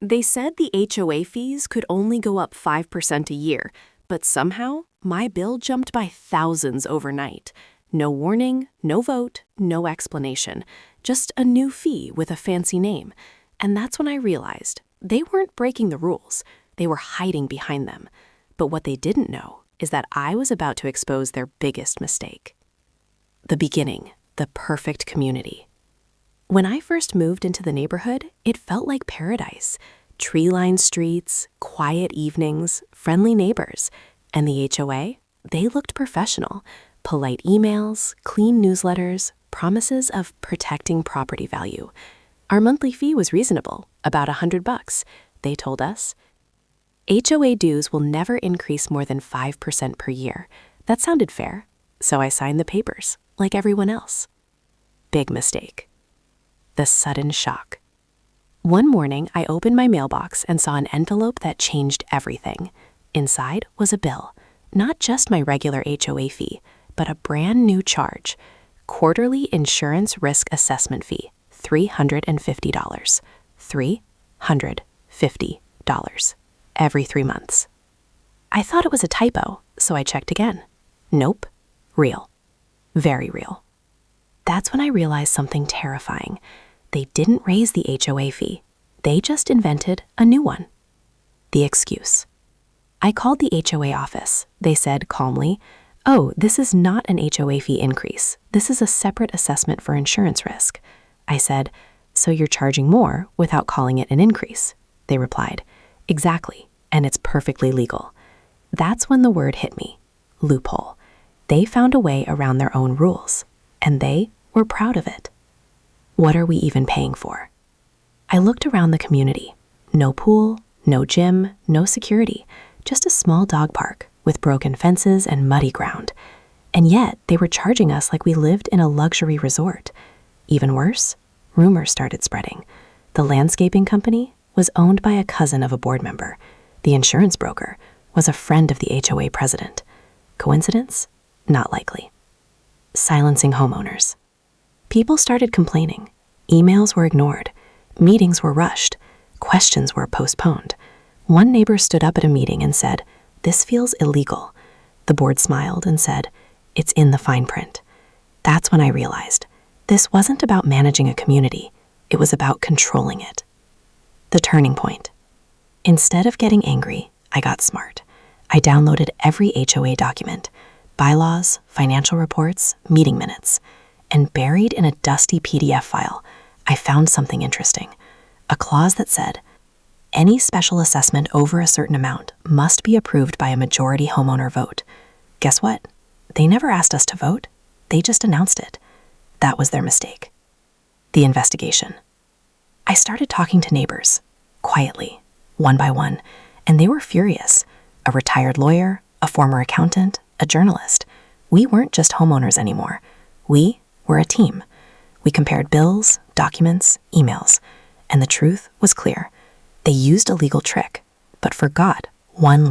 They said the HOA fees could only go up 5% a year, but somehow my bill jumped by thousands overnight. No warning, no vote, no explanation, just a new fee with a fancy name. And that's when I realized they weren't breaking the rules, they were hiding behind them. But what they didn't know is that I was about to expose their biggest mistake. The beginning, the perfect community. When I first moved into the neighborhood, it felt like paradise. Tree-lined streets, quiet evenings, friendly neighbors. And the HOA? They looked professional. Polite emails, clean newsletters, promises of protecting property value. Our monthly fee was reasonable, about $100, they told us. HOA dues will never increase more than 5% per year. That sounded fair, so I signed the papers, like everyone else. Big mistake. The sudden shock. One morning, I opened my mailbox and saw an envelope that changed everything. Inside was a bill, not just my regular HOA fee, but a brand new charge. Quarterly insurance risk assessment fee, $350. $350. Every 3 months. I thought it was a typo, so I checked again. Nope. Real. Very real. That's when I realized something terrifying. They didn't raise the HOA fee. They just invented a new one. The excuse. I called the HOA office. They said calmly, "Oh, this is not an HOA fee increase. This is a separate assessment for insurance risk." I said, "So you're charging more without calling it an increase?" They replied, "Exactly, and it's perfectly legal." That's when the word hit me. Loophole. They found a way around their own rules, and they were proud of it. What are we even paying for? I looked around the community. No pool, no gym, no security, just a small dog park with broken fences and muddy ground. And yet they were charging us like we lived in a luxury resort. Even worse, rumors started spreading. The landscaping company was owned by a cousin of a board member. The insurance broker was a friend of the HOA president. Coincidence? Not likely. Silencing homeowners. People started complaining. Emails were ignored. Meetings were rushed. Questions were postponed. One neighbor stood up at a meeting and said, "This feels illegal." The board smiled and said, "It's in the fine print." That's when I realized this wasn't about managing a community. It was about controlling it. The turning point. Instead of getting angry, I got smart. I downloaded every HOA document, bylaws, financial reports, meeting minutes, and buried in a dusty PDF file, I found something interesting. A clause that said, any special assessment over a certain amount must be approved by a majority homeowner vote. Guess what? They never asked us to vote. They just announced it. That was their mistake. The investigation. I started talking to neighbors, quietly, one by one, and they were furious. A retired lawyer, a former accountant, a journalist. We weren't just homeowners anymore. We were a team. We compared bills, documents, emails, and the truth was clear. They used a legal trick, but forgot one